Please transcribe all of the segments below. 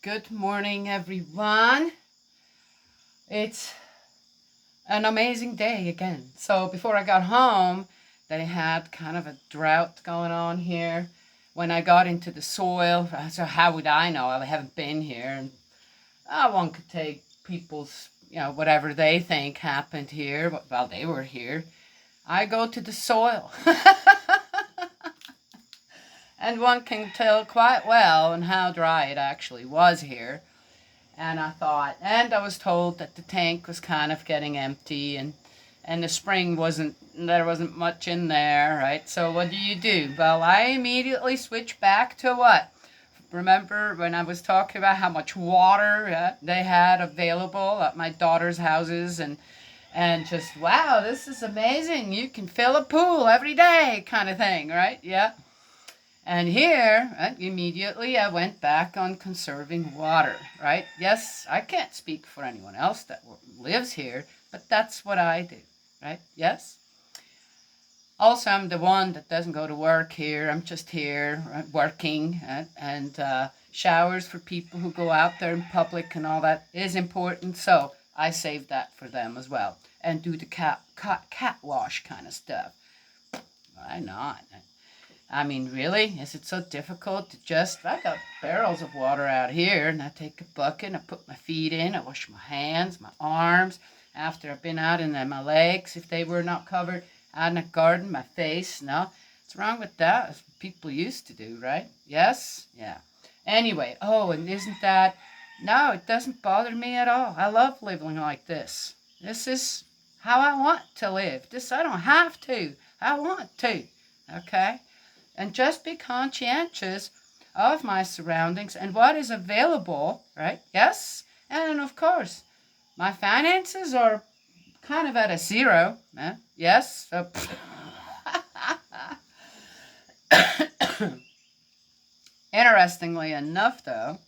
Good morning, everyone. It's an amazing day again. So before I got home, they had kind of a drought going on here. When I got into the soil, so how would I know? I haven't been here, and one could take people's, whatever they think happened here while they were here. I go to the soil. And one can tell quite well and how dry it actually was here. And I was told that the tank was kind of getting empty, and the spring there wasn't much in there, right? So what do? Well, I immediately switched back to what? Remember when I was talking about how much water they had available at my daughter's houses, and just, wow, this is amazing. You can fill a pool every day kind of thing, right? Yeah. And here, immediately I went back on conserving water, right? Yes, I can't speak for anyone else that lives here, but that's what I do, right? Yes? Also, I'm the one that doesn't go to work here. I'm just here working, and showers for people who go out there in public and all that is important. So I save that for them as well and do the cat wash kind of stuff. Why not? I mean, really? Is it so difficult to I got barrels of water out here, and I take a bucket, and I put my feet in, I wash my hands, my arms, after I've been out, and then my legs, if they were not covered, out in the garden, my face, no? What's wrong with that? That's what people used to do, right? Yes? Yeah. Anyway, and no, it doesn't bother me at all. I love living like this. This is how I want to live. I don't have to. I want to. Okay? And just be conscientious of my surroundings and what is available, right? Yes? And of course, my finances are kind of at a zero. Yes? So, interestingly enough, though,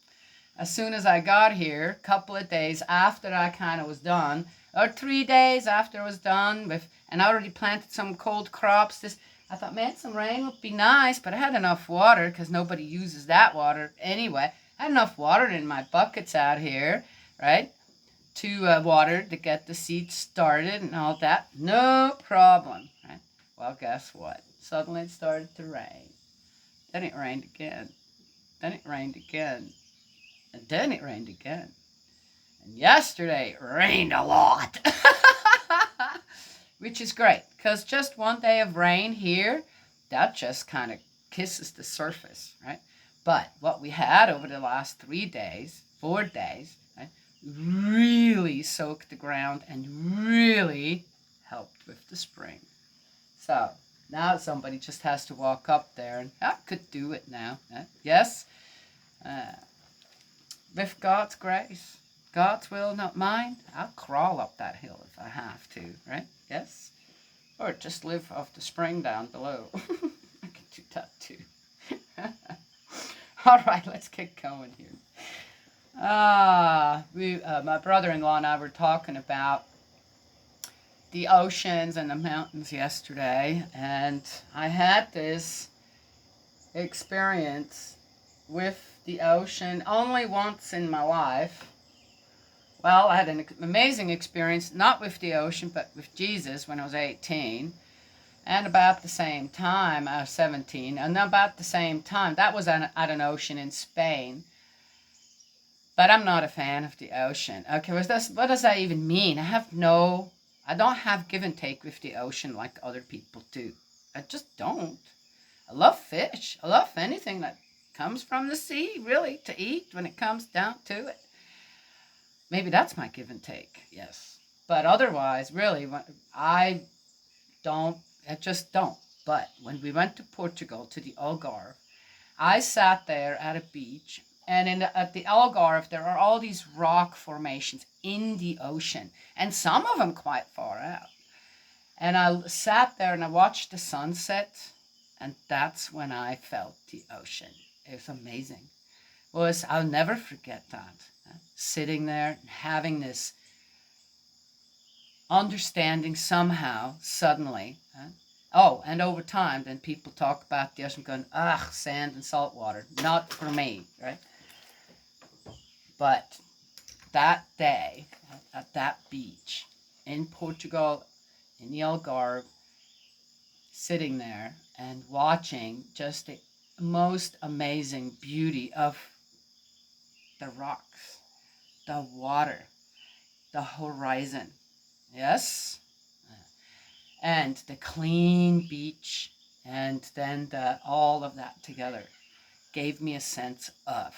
as soon as I got here, a couple of days after I kind of was done, or 3 days after I was done and I already planted some cold crops, I thought, man, some rain would be nice, but I had enough water because nobody uses that water anyway. I had enough water in my buckets out here, right, to water to get the seeds started and all that. No problem, right? Well, guess what? Suddenly it started to rain. Then it rained again. Then it rained again. And then it rained again. And yesterday it rained a lot. Which is great, because just one day of rain here, that just kind of kisses the surface, right? But what we had over the last 4 days, right, really soaked the ground and really helped with the spring. So now somebody just has to walk up there, and I could do it now. Yes? With God's grace, God's will, not mine, I'll crawl up that hill if I have to, right? Yes? Or just live off the spring down below. I can do that too. All right, let's get going here. My brother-in-law and I were talking about the oceans and the mountains yesterday, and I had this experience with the ocean only once in my life. Well, I had an amazing experience, not with the ocean, but with Jesus when I was 18. And about the same time, I was 17. And about the same time, that was at an ocean in Spain. But I'm not a fan of the ocean. Okay, what does that even mean? I don't have give and take with the ocean like other people do. I just don't. I love fish. I love anything that comes from the sea, really, to eat when it comes down to it. Maybe that's my give and take, yes. But otherwise, really, I just don't. But when we went to Portugal, to the Algarve, I sat there at a beach, and at the Algarve, there are all these rock formations in the ocean, and some of them quite far out. And I sat there and I watched the sunset, and that's when I felt the ocean. It was amazing. I'll never forget that. Sitting there and having this understanding somehow, suddenly. And over time, then people talk about the ocean going, sand and salt water. Not for me, right? But that day, at that beach in Portugal, in the Algarve, sitting there and watching just the most amazing beauty of the rocks, the water, the horizon. Yes? And the clean beach, and then all of that together gave me a sense of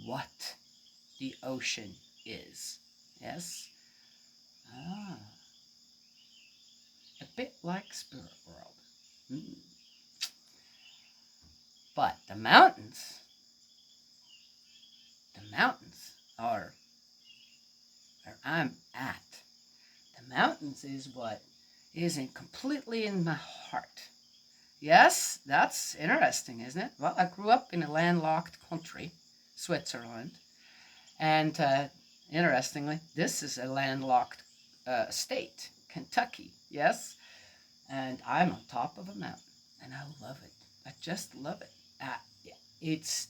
what the ocean is. Yes? Ah, a bit like Spirit World. Mm. But the mountains are where I'm at. The mountains is what is completely in my heart. Yes, that's interesting, isn't it? Well, I grew up in a landlocked country, Switzerland, and interestingly, this is a landlocked state, Kentucky. Yes, and I'm on top of a mountain, and I love it. I just love it. It's,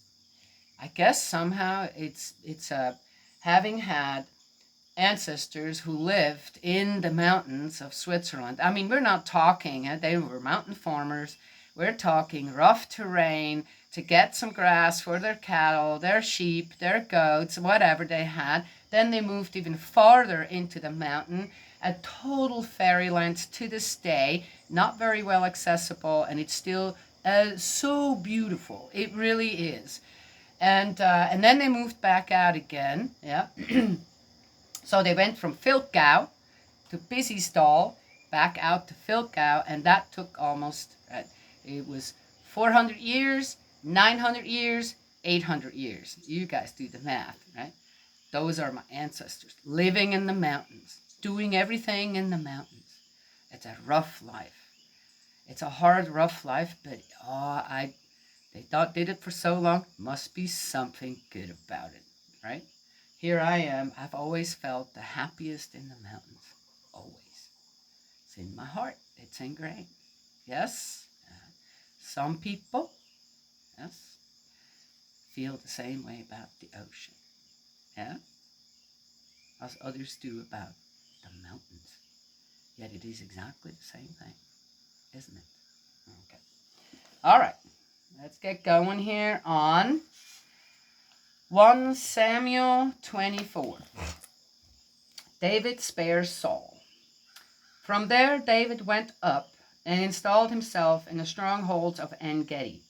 I guess somehow it's having had ancestors who lived in the mountains of Switzerland. I mean, we're not talking, they were mountain farmers. We're talking rough terrain to get some grass for their cattle, their sheep, their goats, whatever they had. Then they moved even farther into the mountain, a total fairyland to this day, not very well accessible, and it's still so beautiful. It really is. And then they moved back out again, yeah. So they went from Filkau to Pisistall, back out to Filkau, and that took almost, it was 400 years, 900 years, 800 years. You guys do the math, right? Those are my ancestors, living in the mountains, doing everything in the mountains. It's a rough life. It's a hard, rough life, but they did it for so long, must be something good about it, right? Here I am. I've always felt the happiest in the mountains. Always. It's in my heart. It's ingrained. Yes. Some people, yes, feel the same way about the ocean. Yeah. As others do about the mountains. Yet it is exactly the same thing, isn't it? Okay. All right. Let's get going here on 1 Samuel 24. David spares Saul. From there, David went up and installed himself in the strongholds of En-Gedi.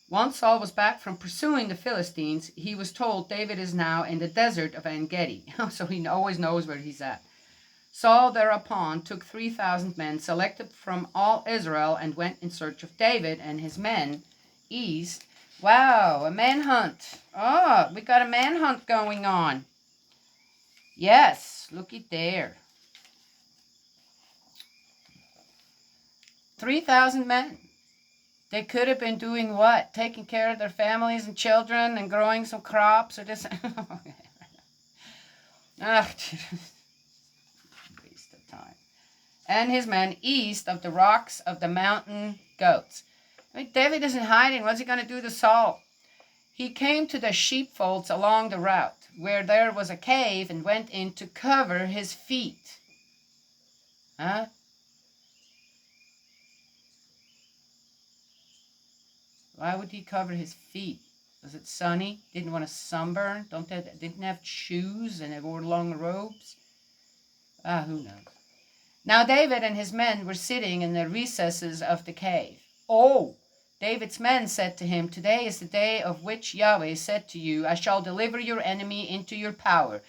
Once Saul was back from pursuing the Philistines, he was told David is now in the desert of En-Gedi, so he always knows where he's at. Saul thereupon took 3,000 men selected from all Israel and went in search of David and his men east. Wow, a manhunt. Oh, we got a manhunt going on. Yes, looky there. 3,000 men. They could have been doing what? Taking care of their families and children and growing some crops or just... waste of time. And his men east of the rocks of the mountain goats. I mean, David isn't hiding. What's he going to do to Saul? He came to the sheepfolds along the route, where there was a cave, and went in to cover his feet. Huh? Why would he cover his feet? Was it sunny? Didn't want to sunburn? Didn't have shoes and they wore long robes? Who knows? Now David and his men were sitting in the recesses of the cave. Oh, David's men said to him, "Today is the day of which Yahweh said to you, I shall deliver your enemy into your power.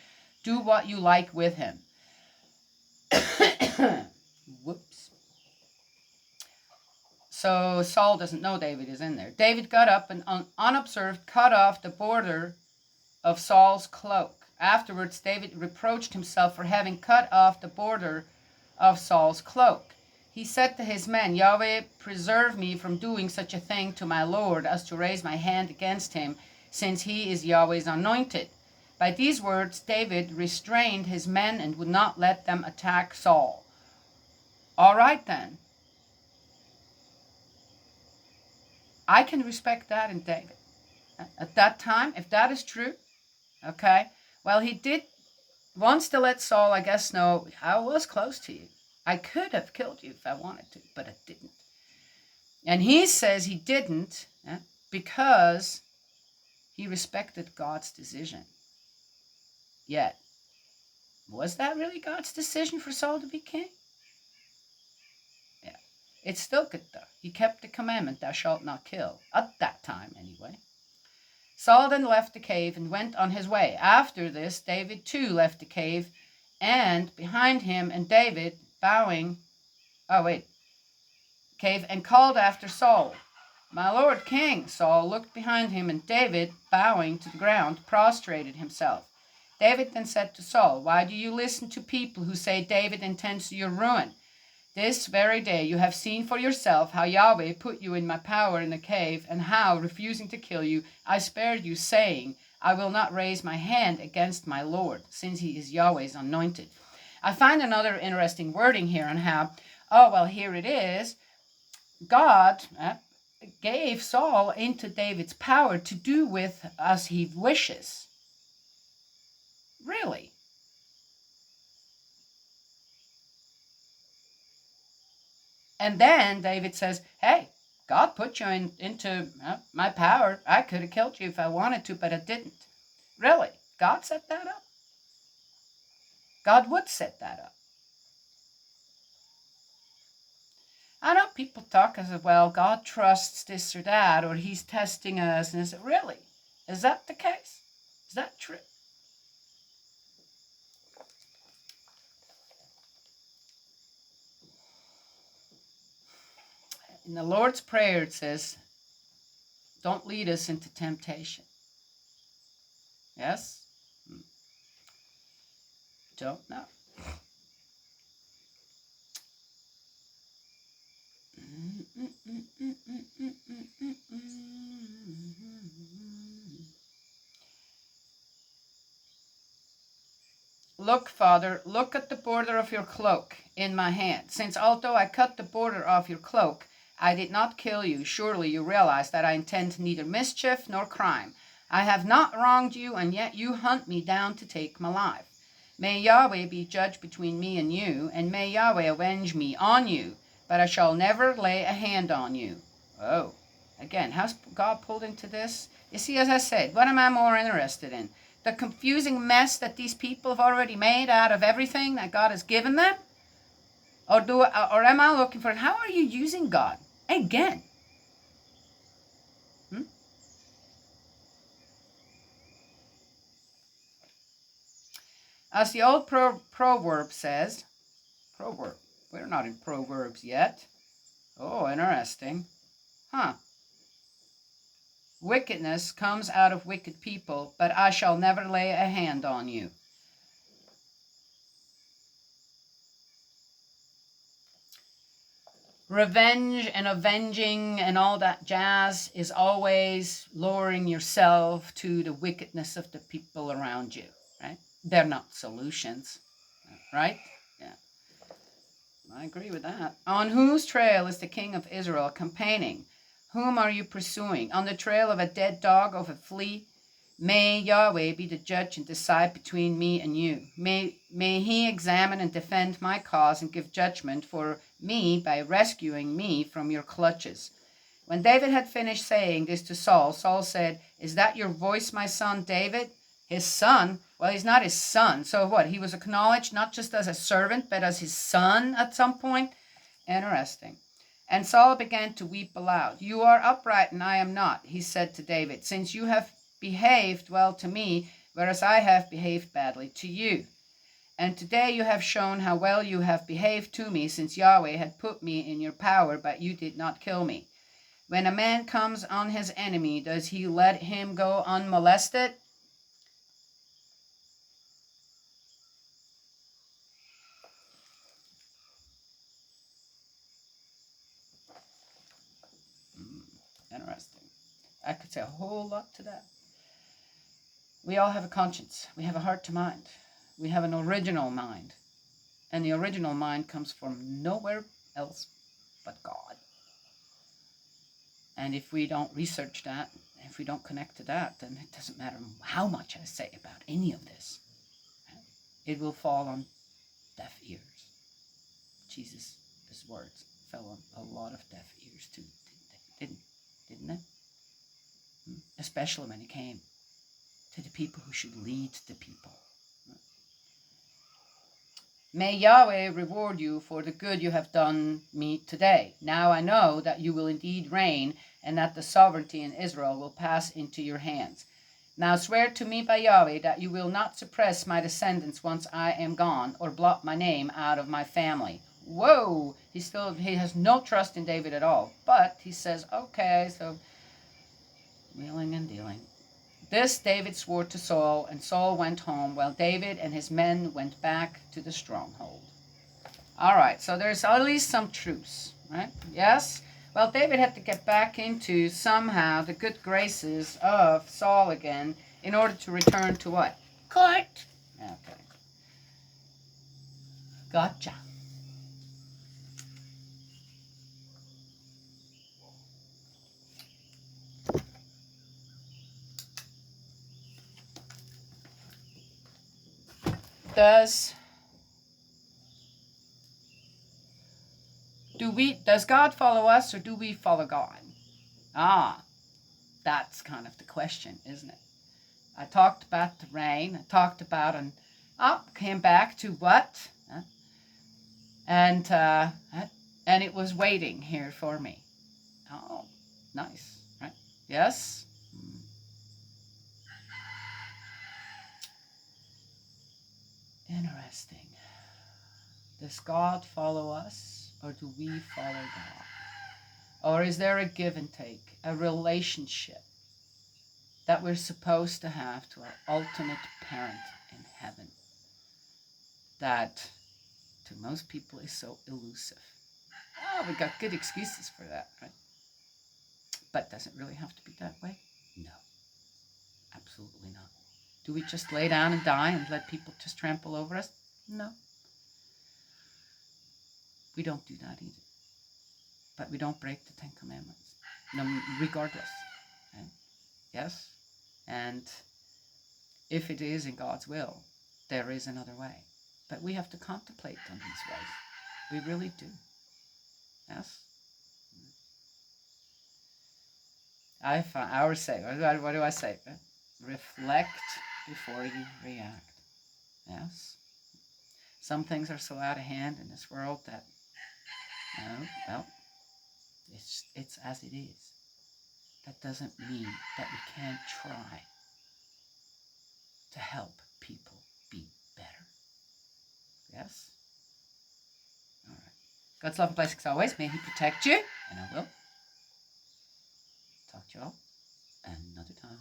Do what you like with him." Whoops. So Saul doesn't know David is in there. David got up and unobserved cut off the border of Saul's cloak. Afterwards, David reproached himself for having cut off the border of Saul's cloak. He said to his men, "Yahweh, preserve me from doing such a thing to my Lord as to raise my hand against him, since he is Yahweh's anointed." By these words, David restrained his men and would not let them attack Saul. All right then. I can respect that in David. at that time, if that is true, okay, well, he did wants to let Saul, I guess, know I was close to you. I could have killed you if I wanted to, but I didn't. And he says he didn't because he respected God's decision. Yet, was that really God's decision for Saul to be king? Yeah. It's still good though. He kept the commandment, thou shalt not kill. At that time, anyway. Saul then left the cave and went on his way. After this, David too left the cave, and behind him and David, cave, and called after Saul. My lord king. Saul looked behind him, and David, bowing to the ground, prostrated himself. David then said to Saul, why do you listen to people who say David intends your ruin? This very day you have seen for yourself how Yahweh put you in my power in the cave, and how, refusing to kill you, I spared you, saying, I will not raise my hand against my Lord, since he is Yahweh's anointed. I find another interesting wording here on how, here it is, God gave Saul into David's power to do with as he wishes. Really? And then David says, hey, God put you into my power. I could have killed you if I wanted to, but I didn't. Really? God set that up? God would set that up. I know people talk as well, God trusts this or that, or he's testing us. And is it really? Is that the case? Is that true? In the Lord's Prayer, it says, don't lead us into temptation. Yes? Don't know. Look, Father, look at the border of your cloak in my hand. Since although I cut the border of your cloak, I did not kill you, surely you realize that I intend neither mischief nor crime. I have not wronged you, and yet you hunt me down to take my life. May Yahweh be judge between me and you, and may Yahweh avenge me on you, but I shall never lay a hand on you. Oh, again, how's God pulled into this? You see, as I said, what am I more interested in? The confusing mess that these people have already made out of everything that God has given them? Or am I looking for, how are you using God? Again. As the old proverb says, we're not in Proverbs yet. Oh, interesting. Wickedness comes out of wicked people, but I shall never lay a hand on you. Revenge and avenging and all that jazz is always lowering yourself to the wickedness of the people around you, right? They're not solutions, right? Yeah, I agree with that. On whose trail is the king of Israel campaigning? Whom are you pursuing? On the trail of a dead dog, of a flea? May Yahweh be the judge and decide between me and you. May he examine and defend my cause and give judgment for me by rescuing me from your clutches. When David had finished saying this to Saul, Saul said, is that your voice, my son David? His son? Well, he's not his son. So what? He was acknowledged not just as a servant, but as his son at some point? Interesting. And Saul began to weep aloud. You are upright and I am not, he said to David, since you have behaved well to me, whereas I have behaved badly to you. And today you have shown how well you have behaved to me, since Yahweh had put me in your power, but you did not kill me. When a man comes on his enemy, does he let him go unmolested? Interesting. I could say a whole lot to that. We all have a conscience. We have a heart to mind. We have an original mind. And the original mind comes from nowhere else but God. And if we don't research that If we don't connect to that, then it doesn't matter how much I say about any of this. It will fall on deaf ears. Jesus' words fell on a lot of deaf ears too, didn't it? Especially when it came to the people who should lead the people. May Yahweh reward you for the good you have done me today. Now I know that you will indeed reign, and that the sovereignty in Israel will pass into your hands. Now swear to me by Yahweh that you will not suppress my descendants once I am gone, or blot my name out of my family. Whoa! He has no trust in David at all. But he says, okay, so wheeling and dealing. This David swore to Saul, and Saul went home, while David and his men went back to the stronghold. All right, so there's at least some truce, right? Yes? Well, David had to get back into, somehow, the good graces of Saul again in order to return to what? Court. Okay. Gotcha. Does God follow us, or do we follow God? That's kind of the question, isn't it? I talked about the rain. I talked about came back to what? And it was waiting here for me. Oh, nice, right? Yes. Interesting. Does God follow us, or do we follow God? Or is there a give and take, a relationship that we're supposed to have to our ultimate parent in heaven that to most people is so elusive? We got good excuses for that, right? But does it really have to be that way? No, absolutely not. Do we just lay down and die and let people just trample over us? No. We don't do that either. But we don't break the Ten Commandments, no, regardless. Right? Yes? And if it is in God's will, there is another way. But we have to contemplate on these ways. We really do. Yes? I would say, what do I say? Reflect before you react. Yes? Some things are so out of hand in this world that, well, it's as it is. That doesn't mean that we can't try to help people be better. Yes? All right. God's love and blessings always. May He protect you, and I will talk to you all another time.